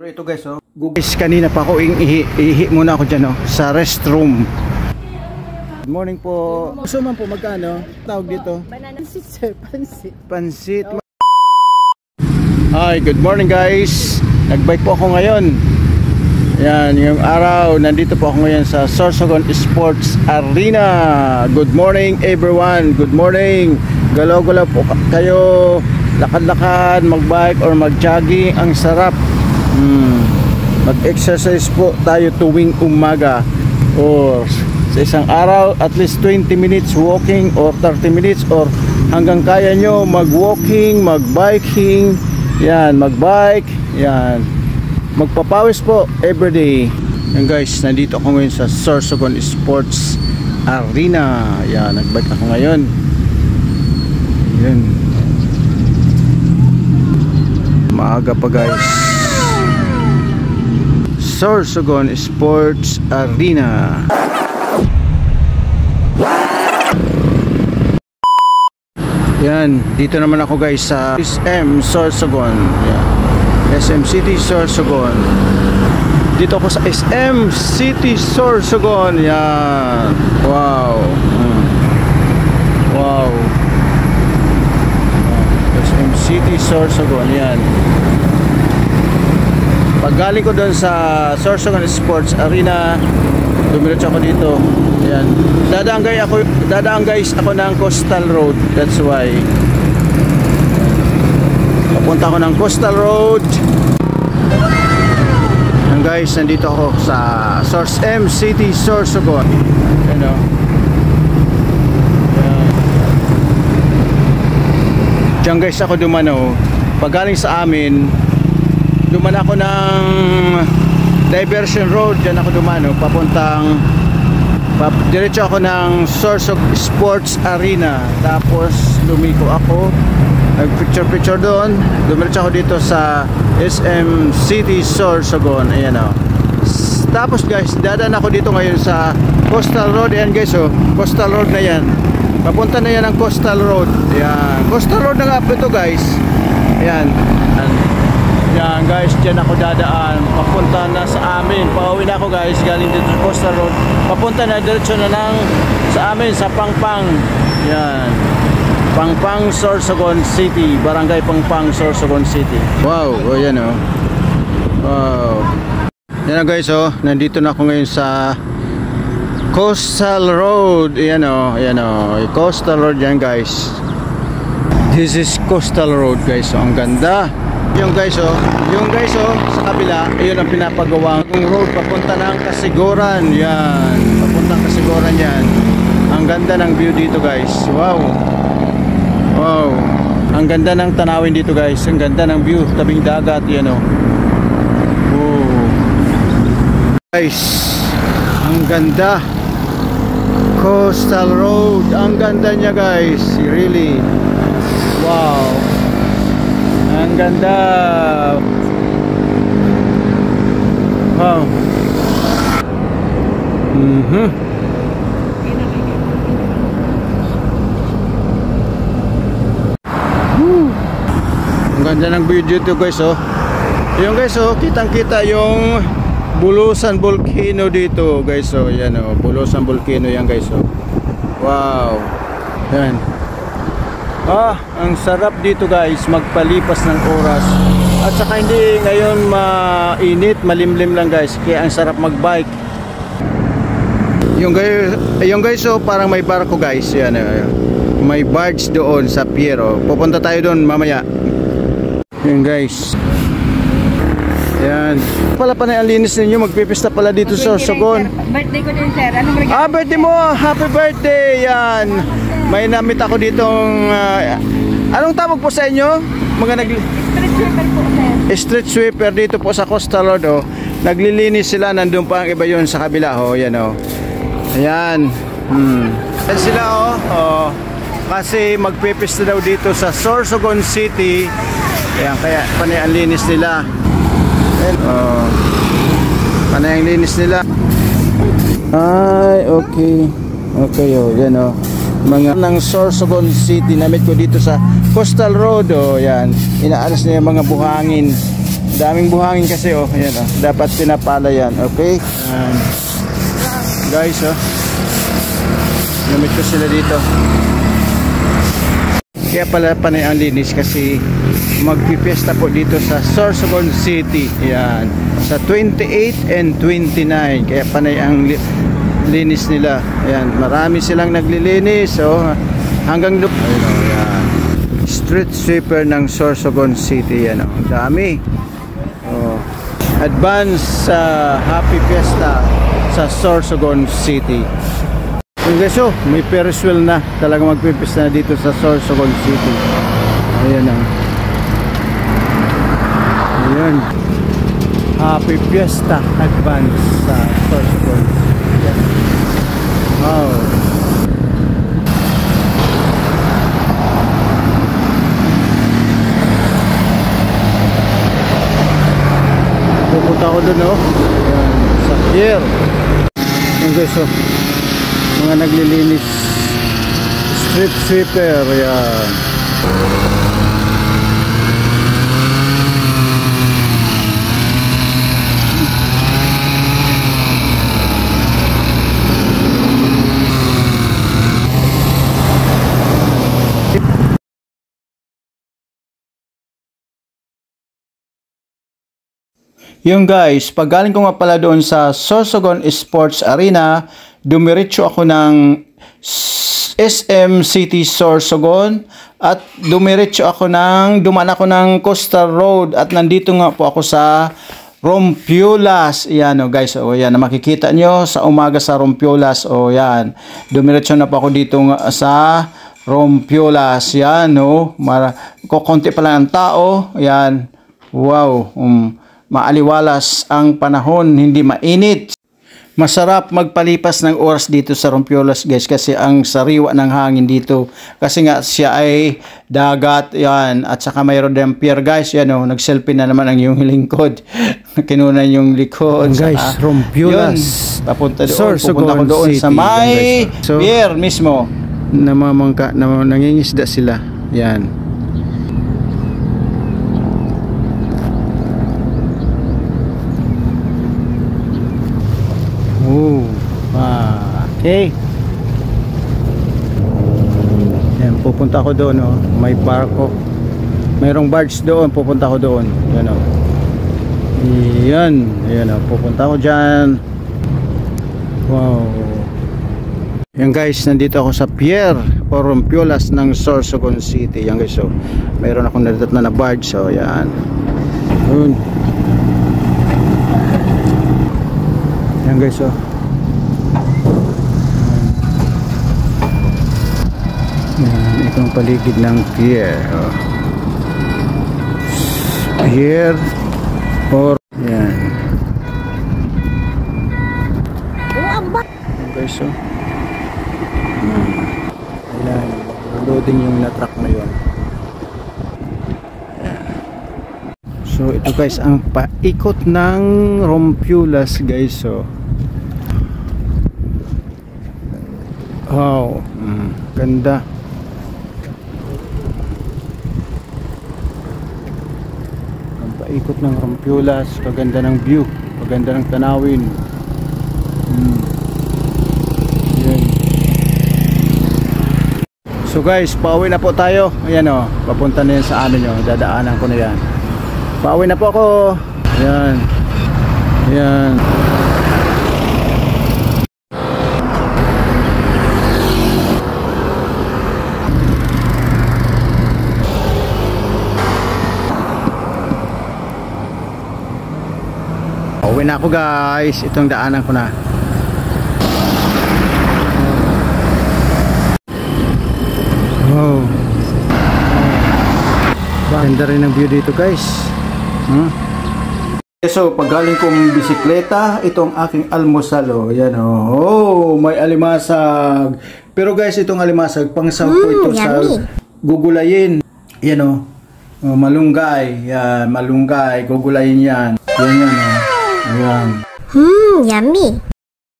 Ito guys, oh. Guys, kanina pa ako ihi muna ako dyan, oh, sa restroom. Good morning po. Gusto man po magkano? Tawag dito? Banana sir, pansit. Pansit. Hi, good morning guys. Nagbike po ako ngayon. Yan, yung araw, nandito po ako ngayon sa Sorsogon Sports Arena. Good morning everyone. Good morning. Galaw-galaw po kayo. Lakad-lakad, magbike or mag-jogging. Ang sarap. Mag-exercise po tayo tuwing umaga or sa isang araw at least 20 minutes walking or 30 minutes or hanggang kaya nyo mag-walking, mag-biking, yan, mag-bike, yan, magpapawis po everyday. Yan guys, nandito ako ngayon sa Sorsogon Sports Arena. Yan, nag-bike ako ngayon. Yan, maaga pa guys. Sorsogon Sports Arena. Yan, dito naman ako guys sa SM Sorsogon. Yan. SM City Sorsogon. Dito ako sa SM City Sorsogon. Yan. Wow. Wow. SM City Sorsogon. Yan. Pag galing ko doon sa Sorsogon Sports Arena, dumiretso ako dito. Ayan. Dadaan guys ako ng Coastal Road. That's why. Papunta ako ng Coastal Road. Ayan guys, nandito ako sa SM City Sorsogon. Ayan o. Diyan guys ako dumano. Pag galing sa amin, duman ako ng Diversion Road. Diyan ako dumano papuntang diretso ako ng Sorsogon Sports Arena. Tapos lumiko ako, nag picture doon. Dumiretso ako dito sa SM City Sorsogon. Ayan o. Tapos guys, dadaan ako dito ngayon sa Coastal Road. Ayan guys, oh, Coastal Road na yan. Papunta na yan ang Coastal Road. Ayan, Coastal Road na nga po ito guys. Ayan. Yan guys, dyan ako dadaan. Papunta na sa amin. Pauwi na ako guys, galing dito sa Coastal Road. Papunta na, diretso na lang sa amin, sa Pangpang. Yan, Pangpang, Sorsogon City. Barangay Pangpang, Sorsogon City. Wow, oh yan oh. Wow. Yan guys, oh, nandito na ako ngayon sa Coastal Road. Yan oh, yan oh, Coastal Road yan guys. This is Coastal Road guys, oh, ang ganda. Yung guys oh, sa kabila, ayun ang pinapagawang road papunta ng Kasiguran. Yan, papunta ng Kasiguran yan. Ang ganda ng view dito guys. Wow. Wow. Ang ganda ng tanawin dito guys. Ang ganda ng view, tabing dagat yan oh. Oh. Guys, ang ganda. Coastal Road, ang ganda niya guys. Really. Wow. Ang ganda. Wow. Ang ganda ng view dito guys oh. Yung guys oh, kitang-kita yung Bulusan Volcano dito guys oh. Yan oh, Bulusan Volcano yan guys oh. Wow. Yan. Ang sarap dito guys, magpalipas ng oras. At saka hindi ngayon mainit, malimlim lang guys. Kaya ang sarap magbike. Yung guys oh, parang may barko guys. Yan, may barge doon sa pier oh. Pupunta tayo doon mamaya. Yan guys. Yan. Pala ang linis ninyo, magpipista pala dito sa Sorsogon. Birthday ko din sir. Anong regalo? Birthday mo! Happy birthday! Yan. May namit ako ditong anong tawag po sa inyo? Street sweeper po sir. Street sweeper dito po sa Coastal Road oh. Naglilinis sila, nandun pa ang iba yun sa kabila oh. Yan oh. Ayan. Yan sila oh. Oh. Kasi magpipista daw dito sa Sorsogon City. Ayan, kaya panay ang linis nila. Ayan, oh. Panay ang linis nila. Ay, okay. Okay oh, yan oh. Mga ng Sorsogon City, namit ko dito sa Coastal Road oh, yan. Inaalis na yung mga buhangin. Daming buhangin kasi oh. Ayan oh. Dapat pinapala yan. Okay? Ayan. Guys oh. Gamit ko sila dito. Kaya pala panay ang linis kasi magpipiesta po dito sa Sorsogon City. Ayan. Sa 28 and 29. Kaya panay ang linis nila. Ayan. Marami silang naglilinis. So, hanggang doon. Ayan. Street sweeper ng Sorsogon City. Ayan. Ang dami. Oh. Advance Happy Fiesta sa Sorsogon City. Guys, oh, may Ferris wheel na talagang magpipista na dito sa Sorsogon City. Ayan na. Ayan. Happy Fiesta Advance sa Sorsogon City. Wow. Pupunta ko dun, oh. Ayan. Sa pier. Ayan guys, oh. Mga naglilinis street sweeper. Yan. Yung guys, pag galing ko nga pala doon sa Sorsogon Sports Arena, dumiretso ako ng SM City Sorsogon at duman ako ng Coastal Road at nandito nga po ako sa Rompulas. Yan o guys, o yan, makikita nyo sa umaga sa Rompulas. O yan, dumiretso na po ako dito sa Rompulas. Yan o, kukunti pa lang ang tao. Yan, wow, maaliwalas ang panahon, hindi mainit. Masarap magpalipas ng oras dito sa Rompulas guys kasi ang sariwa ng hangin dito kasi nga siya ay dagat yan at saka mayroon din pier guys. Yan o, nag-selfie na naman ang yung lingkod. Kinunan yung likod guys. Rompulas yun, papunta doon. Pupunta ko doon City, sa may pier mismo. Nangingisda sila. Yan. Okay. Yan, pupunta ako doon, oh. May barko. Mayroong barge doon, pupunta ako doon. Yan, oh. Yan, yan, oh. Pupunta ako diyan. Wow. Yan guys, nandito ako sa pier o Rompulas ng Sorsogon City. Yan guys, oh. Mayroon akong nadadat na barge, so yan. Yun. Yan guys, oh. Yan, itong paligid ng pier. Oh. Pier or yan. Guys, oh. Ayan, loading yung na-truck na yun. Ayan. So ito guys ang paikot ng Rompulas guys, oh. Wow, ganda. Ikot ng Rompulas, kaganda ng view, kaganda ng tanawin. Yan. So guys, pauwi na po tayo. Ayan o, papunta na yan sa amin o, dadaanan ko na yan. Pauwi na po ako. Ayan. Ayan. Uwi na ako guys, itong daanan ko na. Wow. Ganda rin ang view dito guys. So pag galing kong bisikleta, itong aking almusal, oh. Yan, oh. May alimasag. Pero guys, itong alimasag pang sampo ito sa gugulayin. Yan, oh. Malunggay. Yan, malunggay, gugulayin yan. Yan, yan, oh. Ayan. Yummy.